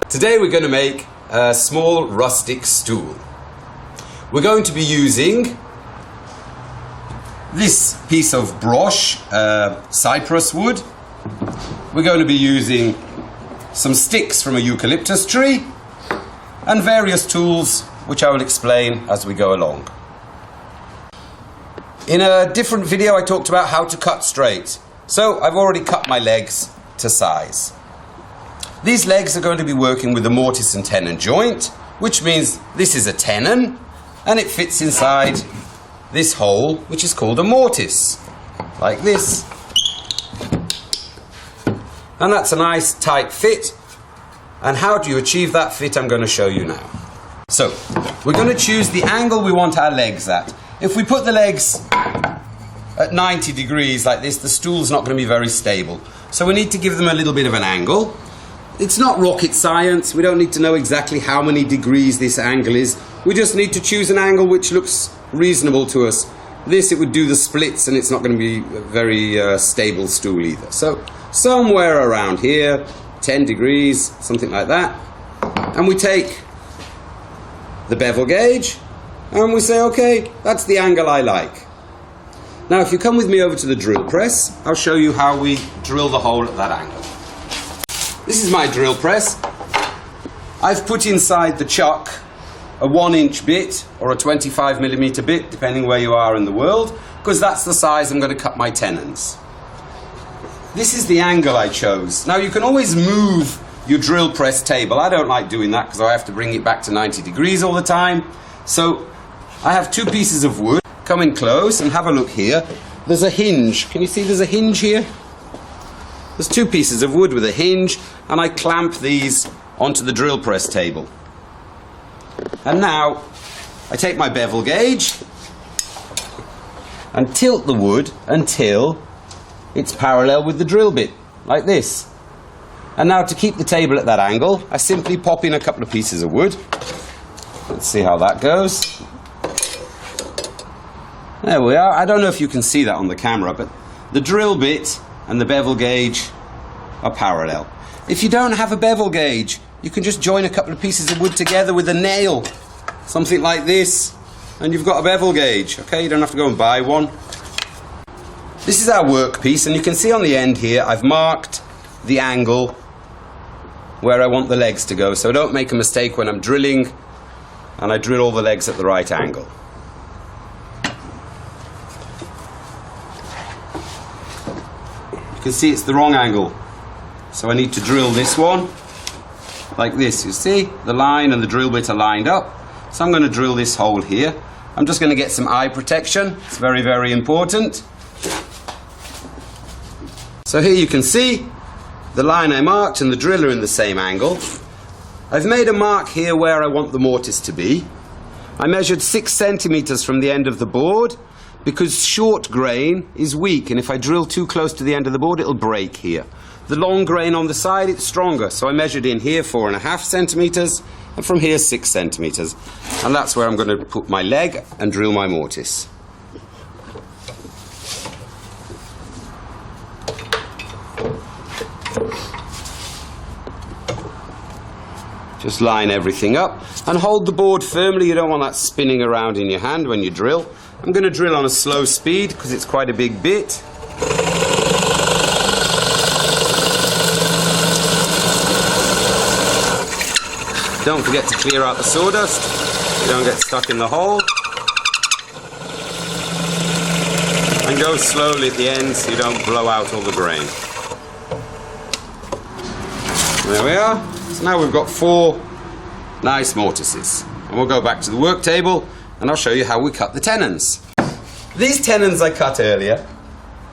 Today we're going to make a small rustic stool. We're going to be using this piece of broche, cypress wood. We're going to be using some sticks from a eucalyptus tree and various tools which I will explain as we go along. In a different video I talked about how to cut straight. So I've already cut my legs to size. These legs are going to be working with the mortise and tenon joint, which means this is a tenon and it fits inside this hole which is called a mortise, like this. And that's a nice tight fit. And how do you achieve that fit I'm going to show you now. So we're going to choose the angle we want our legs at. If we put the legs at 90 degrees like this, the stool's not going to be very stable. So we need to give them a little bit of an angle. It's not rocket science. We don't need to know exactly how many degrees this angle is. We just need to choose an angle which looks reasonable to us. This, it would do the splits and it's not going to be a very stable stool either. So somewhere around here, 10 degrees, something like that. And we take the bevel gauge and we say, okay, that's the angle I like. Now if you come with me over to the drill press, I'll show you how we drill the hole at that angle. This is my drill press. I've put inside the chuck a 1-inch bit or a 25mm bit, depending where you are in the world, because that's the size I'm going to cut my tenons. This is the angle I chose. Now you can always move your drill press table. I don't like doing that because I have to bring it back to 90 degrees all the time. So I have two pieces of wood. Come in close and have a look here. There's a hinge. Can you see there's a hinge here? There's two pieces of wood with a hinge, and I clamp these onto the drill press table. And now I take my bevel gauge and tilt the wood until it's parallel with the drill bit, like this. And now to keep the table at that angle, I simply pop in a couple of pieces of wood. Let's see how that goes. There we are. I don't know if you can see that on the camera, but the drill bit and the bevel gauge are parallel. If you don't have a bevel gauge, you can just join a couple of pieces of wood together with a nail, something like this, and you've got a bevel gauge. Okay, you don't have to go and buy one. This is our workpiece, and you can see on the end here I've marked the angle where I want the legs to go, so don't make a mistake when I'm drilling, and I drill all the legs at the right angle. You can see it's the wrong angle, so I need to drill this one like this. You see the line and the drill bit are lined up, so I'm going to drill this hole here. I'm just going to get some eye protection. It's very, very important. So here you can see the line I marked and the drill are in the same angle. I've made a mark here where I want the mortise to be. I measured 6 centimeters from the end of the board, because short grain is weak, and if I drill too close to the end of the board it'll break here. The long grain on the side, it's stronger, so I measured in here 4.5 centimeters and from here 6 centimeters, and that's where I'm going to put my leg and drill my mortise. Just line everything up and hold the board firmly. You don't want that spinning around in your hand when you drill. I'm going to drill on a slow speed because it's quite a big bit. Don't forget to clear out the sawdust so you don't get stuck in the hole. And go slowly at the end so you don't blow out all the grain. There we are. So now we've got 4 nice mortises. And we'll go back to the work table and I'll show you how we cut the tenons. These tenons I cut earlier.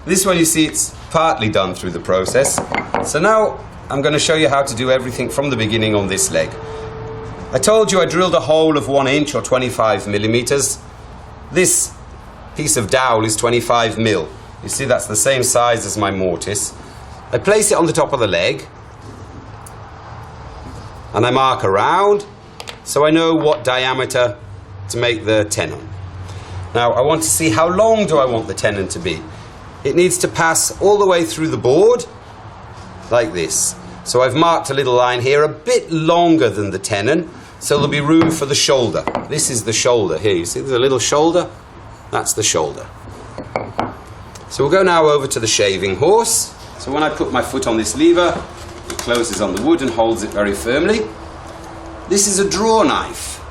This one you see it's partly done through the process. So now I'm going to show you how to do everything from the beginning on this leg. I told you I drilled a hole of 1 inch or 25 millimeters. This piece of dowel is 25 mil. You see that's the same size as my mortise. I place it on the top of the leg and I mark around so I know what diameter to make the tenon. Now I want to see how long do I want the tenon to be. It needs to pass all the way through the board like this. So I've marked a little line here, a bit longer than the tenon, so there'll be room for the shoulder. This is the shoulder here. You see there's a little shoulder? That's the shoulder. So we'll go now over to the shaving horse. So when I put my foot on this lever, it closes on the wood and holds it very firmly. This is a draw knife.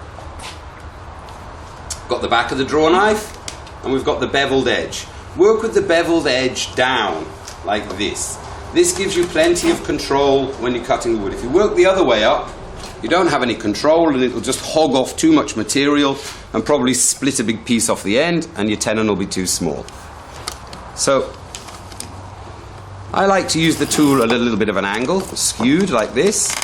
Got the back of the draw knife, and we've got the beveled edge. Work with the beveled edge down, like this. This gives you plenty of control when you're cutting the wood. If you work the other way up, you don't have any control, and it'll just hog off too much material and probably split a big piece off the end, and your tenon will be too small. So I like to use the tool at a little bit of an angle, skewed like this.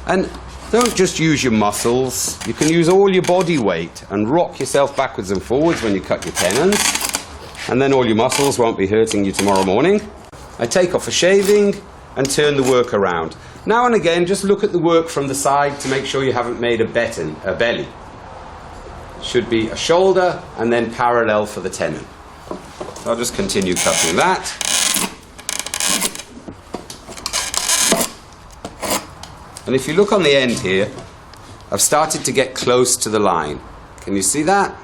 And don't just use your muscles. You can use all your body weight and rock yourself backwards and forwards when you cut your tenons. And then all your muscles won't be hurting you tomorrow morning. I take off a shaving and turn the work around. Now and again, just look at the work from the side to make sure you haven't made a belly. Should be a shoulder and then parallel for the tenon. I'll just continue cutting that. And if you look on the end here, I've started to get close to the line. Can you see that?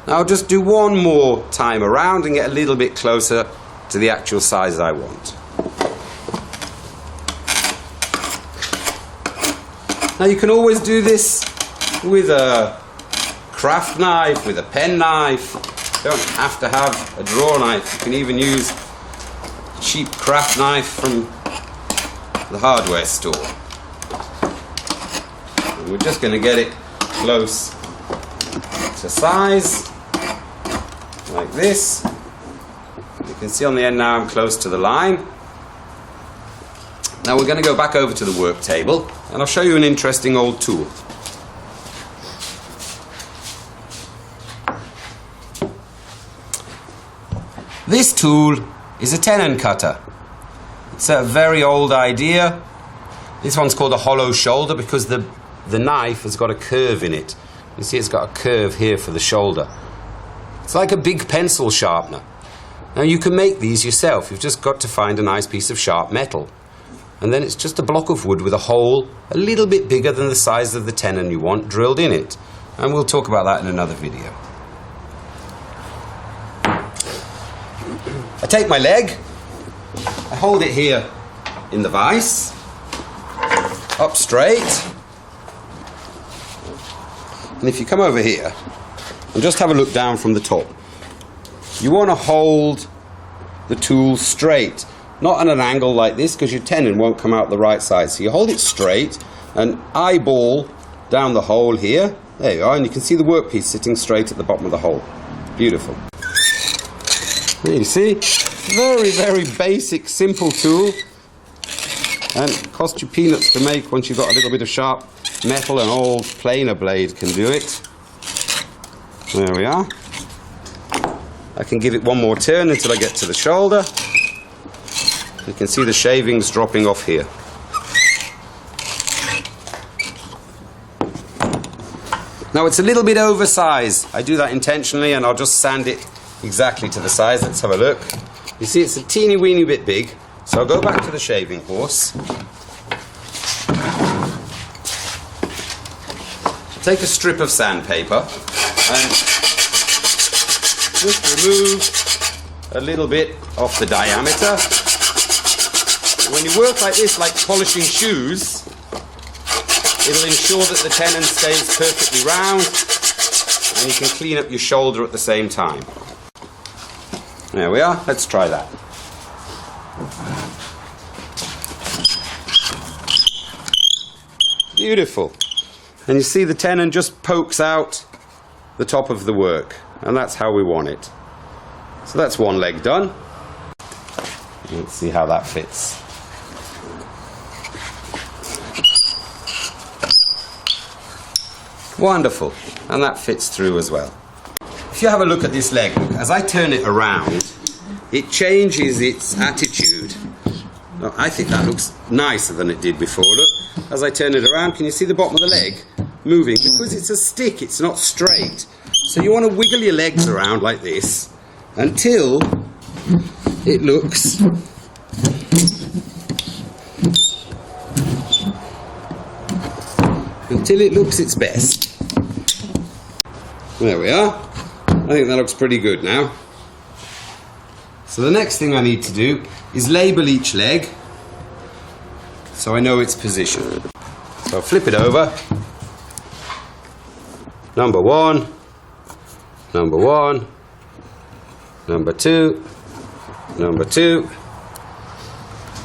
Now I'll just do one more time around and get a little bit closer to the actual size I want. Now you can always do this with a craft knife, with a pen knife. You don't have to have a draw knife. You can even use a cheap craft knife from the hardware store. And we're just going to get it close to size, like this. You can see on the end now I'm close to the line. Now we're going to go back over to the work table and I'll show you an interesting old tool. This tool is a tenon cutter. It's a very old idea. This one's called a hollow shoulder because the knife has got a curve in it. You see it's got a curve here for the shoulder. It's like a big pencil sharpener. Now you can make these yourself. You've just got to find a nice piece of sharp metal. And then it's just a block of wood with a hole a little bit bigger than the size of the tenon you want drilled in it. And we'll talk about that in another video. I take my leg, I hold it here in the vise, up straight, and if you come over here and just have a look down from the top, you want to hold the tool straight, not at an angle like this because your tenon won't come out the right side. So you hold it straight and eyeball down the hole here, there you are, and you can see the workpiece sitting straight at the bottom of the hole. Beautiful. You see, very, very basic, simple tool, and it costs you peanuts to make once you've got a little bit of sharp metal. An old planer blade can do it. There we are. I can give it one more turn until I get to the shoulder. You can see the shavings dropping off here. Now it's a little bit oversized. I do that intentionally and I'll just sand it exactly to the size. Let's have a look. You see it's a teeny weeny bit big, so I'll go back to the shaving horse. Take a strip of sandpaper and just remove a little bit off the diameter. When you work like this, like polishing shoes, it'll ensure that the tenon stays perfectly round and you can clean up your shoulder at the same time. There we are, let's try that. Beautiful. And you see the tenon just pokes out the top of the work, and that's how we want it. So that's one leg done. Let's see how that fits. Wonderful, and that fits through as well. If you have a look at this leg, as I turn it around, it changes its attitude. Now, I think that looks nicer than it did before. Look, as I turn it around, can you see the bottom of the leg moving? Because it's a stick, it's not straight. So you want to wiggle your legs around like this until it looks until it looks its best. There we are. I think that looks pretty good now. So the next thing I need to do is label each leg so I know its position. So I'll flip it over. Number 1, number 1, number 2, number 2,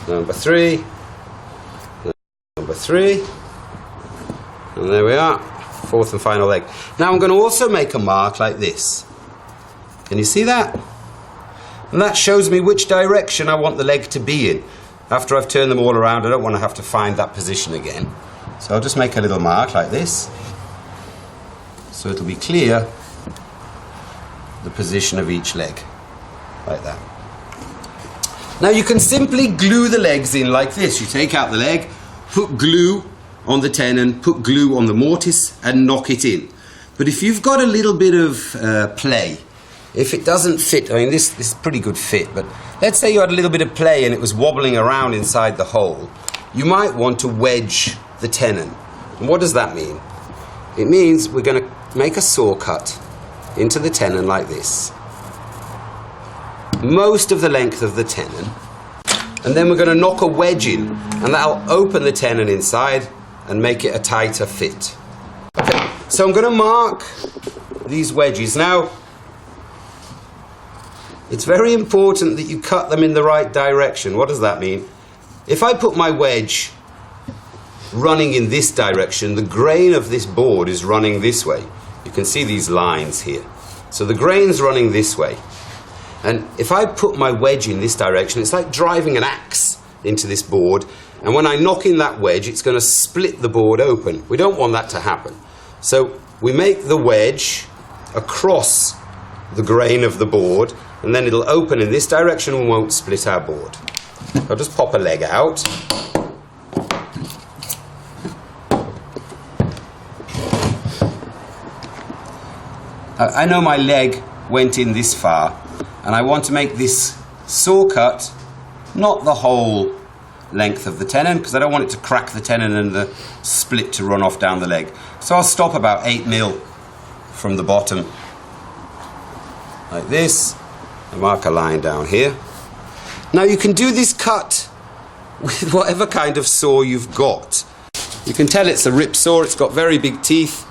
number 3, number 3, and there we are, fourth and final leg. Now I'm going to also make a mark like this. Can you see that? And that shows me which direction I want the leg to be in. After I've turned them all around, I don't want to have to find that position again. So I'll just make a little mark like this, so it'll be clear the position of each leg, like that. Now you can simply glue the legs in like this. You take out the leg, put glue on the tenon, put glue on the mortise and knock it in. But if you've got a little bit of play, if it doesn't fit, I mean this is pretty good fit, but let's say you had a little bit of play and it was wobbling around inside the hole, you might want to wedge the tenon. And what does that mean? It means we're going to make a saw cut into the tenon like this, most of the length of the tenon, and then we're going to knock a wedge in, and that'll open the tenon inside and make it a tighter fit. Okay, so I'm going to mark these wedges. Now, it's very important that you cut them in the right direction. What does that mean? If I put my wedge running in this direction, the grain of this board is running this way. You can see these lines here. So the grain's running this way. And if I put my wedge in this direction, it's like driving an axe into this board. And when I knock in that wedge, it's going to split the board open. We don't want that to happen. So we make the wedge across the grain of the board, and then it'll open in this direction and won't split our board. I'll just pop a leg out. I know my leg went in this far, and I want to make this saw cut not the whole length of the tenon, because I don't want it to crack the tenon and the split to run off down the leg. So I'll stop about 8 mil from the bottom, like this, and mark a line down here. Now you can do this cut with whatever kind of saw you've got. You can tell it's a rip saw. It's got very big teeth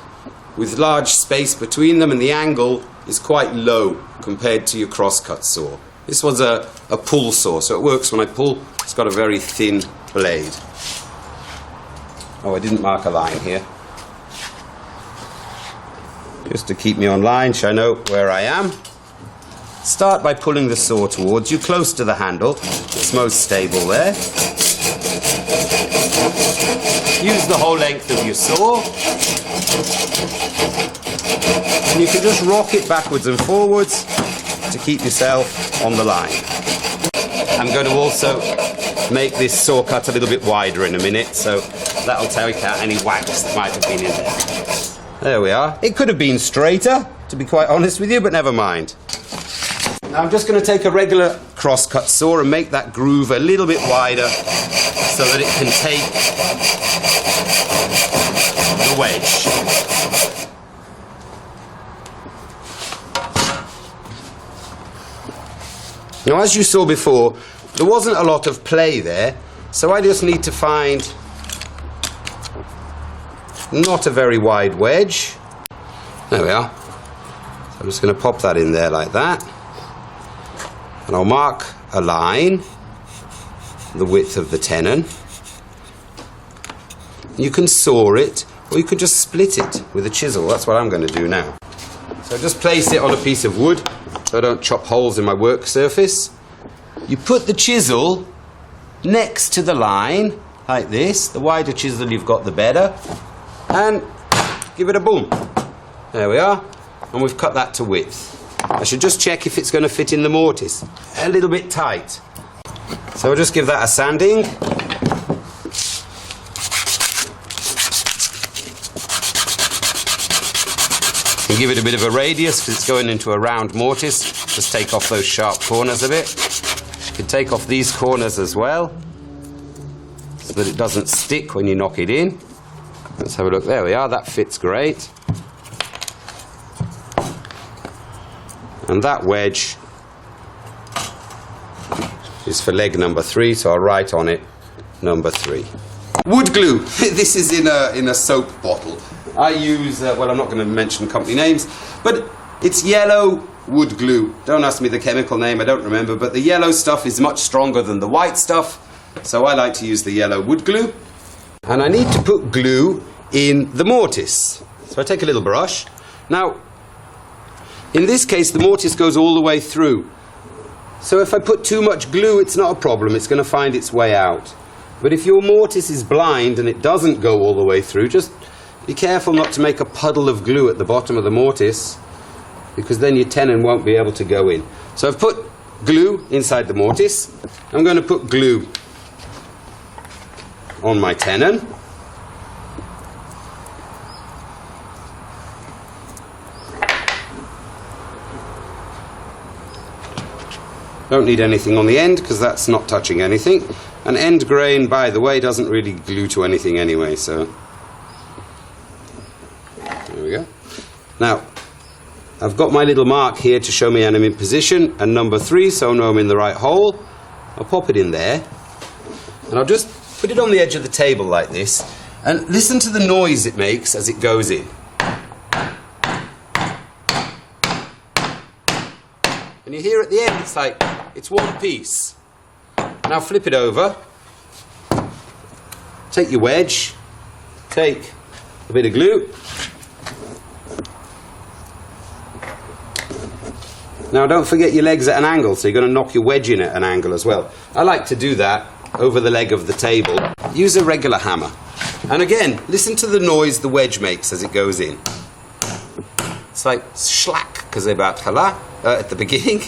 with large space between them, and the angle is quite low compared to your crosscut saw. This was a pull saw, so it works when I pull. It's got a very thin blade. Oh, I didn't mark a line here. Just to keep me on line, so I know where I am. Start by pulling the saw towards you, close to the handle. It's most stable there. Use the whole length of your saw. And you can just rock it backwards and forwards to keep yourself on the line. I'm going to also make this saw cut a little bit wider in a minute, so that'll take out any wax that might have been in there. There we are. It could have been straighter, to be quite honest with you, but never mind. Now I'm just going to take a regular crosscut saw and make that groove a little bit wider so that it can take the wedge. Now, as you saw before, there wasn't a lot of play there, so I just need to find not a very wide wedge. There we are. So I'm just going to pop that in there like that. And I'll mark a line, the width of the tenon. You can saw it, or you could just split it with a chisel. That's what I'm going to do now. So just place it on a piece of wood so I don't chop holes in my work surface. You put the chisel next to the line, like this. The wider chisel you've got, the better. And give it a boom. There we are. And we've cut that to width. I should just check if it's going to fit in the mortise. A little bit tight. So I'll just give that a sanding. And give it a bit of a radius because it's going into a round mortise. Just take off those sharp corners a bit. You can take off these corners as well so that it doesn't stick when you knock it in. Let's have a look. There we are. That fits great. And that wedge is for leg number 3, so I'll write on it number 3. Wood glue. This is in a soap bottle. I use, well, I'm not going to mention company names, but it's yellow wood glue. Don't ask me the chemical name, I don't remember, but the yellow stuff is much stronger than the white stuff, so I like to use the yellow wood glue. And I need to put glue in the mortise. So I take a little brush. Now, in this case, the mortise goes all the way through. So if I put too much glue, it's not a problem, it's going to find its way out. But if your mortise is blind and it doesn't go all the way through, just be careful not to make a puddle of glue at the bottom of the mortise, because then your tenon won't be able to go in. So I've put glue inside the mortise. I'm going to put glue on my tenon. Don't need anything on the end because that's not touching anything. An end grain, by the way, doesn't really glue to anything anyway, so there we go. Now, I've got my little mark here to show me I'm in position, and number 3, so I know I'm in the right hole. I'll pop it in there, and I'll just put it on the edge of the table like this, and listen to the noise it makes as it goes in. And you hear at the end, it's like, it's one piece. Now flip it over, take your wedge, take a bit of glue. Now don't forget your leg's at an angle, so you're going to knock your wedge in at an angle as well. I like to do that over the leg of the table. Use a regular hammer. And again, listen to the noise the wedge makes as it goes in. It's like schlack, because they're about at the beginning.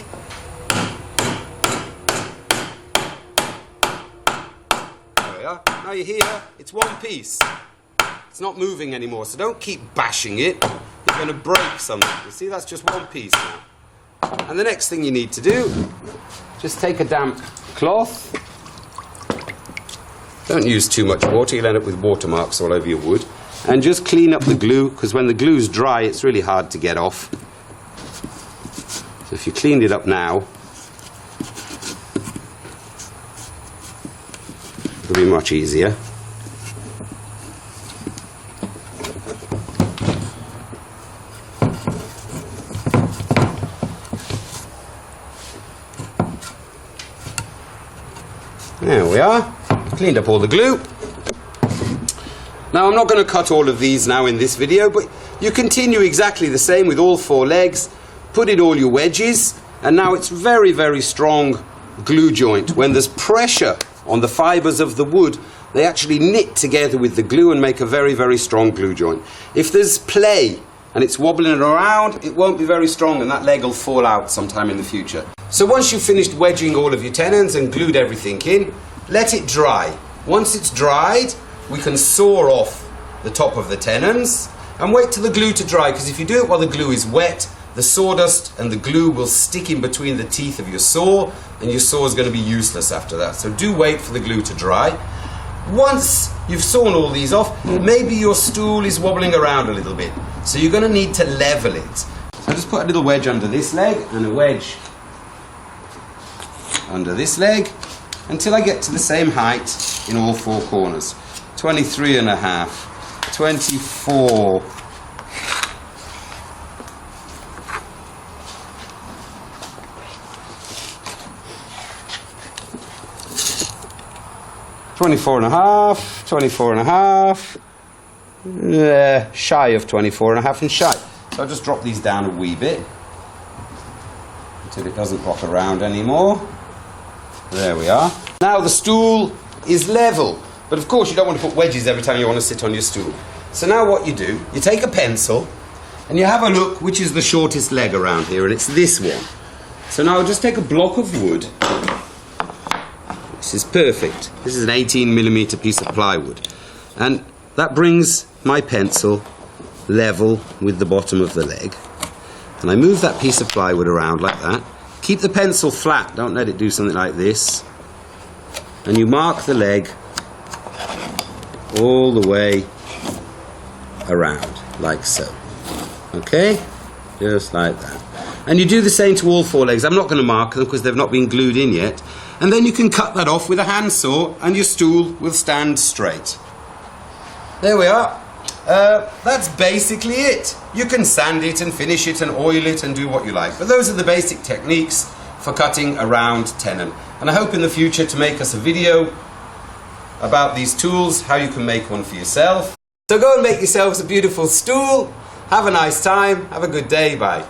There we are. Now you hear, it's one piece. It's not moving anymore, so don't keep bashing it. You're going to break something. You see, that's just one piece now. And the next thing you need to do, just take a damp cloth. Don't use too much water, you'll end up with watermarks all over your wood. And just clean up the glue, because when the glue's dry, it's really hard to get off. So if you cleaned it up now, it'll be much easier. There we are. Cleaned up all the glue. Now I'm not going to cut all of these now in this video, but you continue exactly the same with all 4 legs. Put in all your wedges, and now it's very, very strong glue joint. When there's pressure on the fibres of the wood, they actually knit together with the glue and make a very, very strong glue joint. If there's play and it's wobbling around, it won't be very strong and that leg will fall out sometime in the future. So once you've finished wedging all of your tenons and glued everything in, let it dry. Once it's dried, we can saw off the top of the tenons and wait till the glue to dry, because if you do it while the glue is wet, the sawdust and the glue will stick in between the teeth of your saw, and your saw is going to be useless after that. So do wait for the glue to dry. Once you've sawn all these off, maybe your stool is wobbling around a little bit, so you're going to need to level it. So I just put a little wedge under this leg and a wedge under this leg until I get to the same height in all 4 corners. 23.5, 24, 24.5, 24.5, shy of 24.5 and shy. So I'll just drop these down a wee bit until it doesn't rock around anymore. There we are. Now the stool is level, but of course you don't want to put wedges every time you want to sit on your stool. So now what you do, you take a pencil and you have a look which is the shortest leg around here, and it's this one. So now I'll just take a block of wood. This is perfect. This is an 18mm piece of plywood. And that brings my pencil level with the bottom of the leg. And I move that piece of plywood around like that. Keep the pencil flat, don't let it do something like this. And you mark the leg all the way around, like so. Okay? Just like that. And you do the same to all 4 legs. I'm not going to mark them because they've not been glued in yet. And then you can cut that off with a handsaw and your stool will stand straight. There we are. That's basically it. You can sand it and finish it and oil it and do what you like. But those are the basic techniques for cutting a round tenon. And I hope in the future to make us a video about these tools, how you can make one for yourself. So go and make yourselves a beautiful stool. Have a nice time. Have a good day. Bye.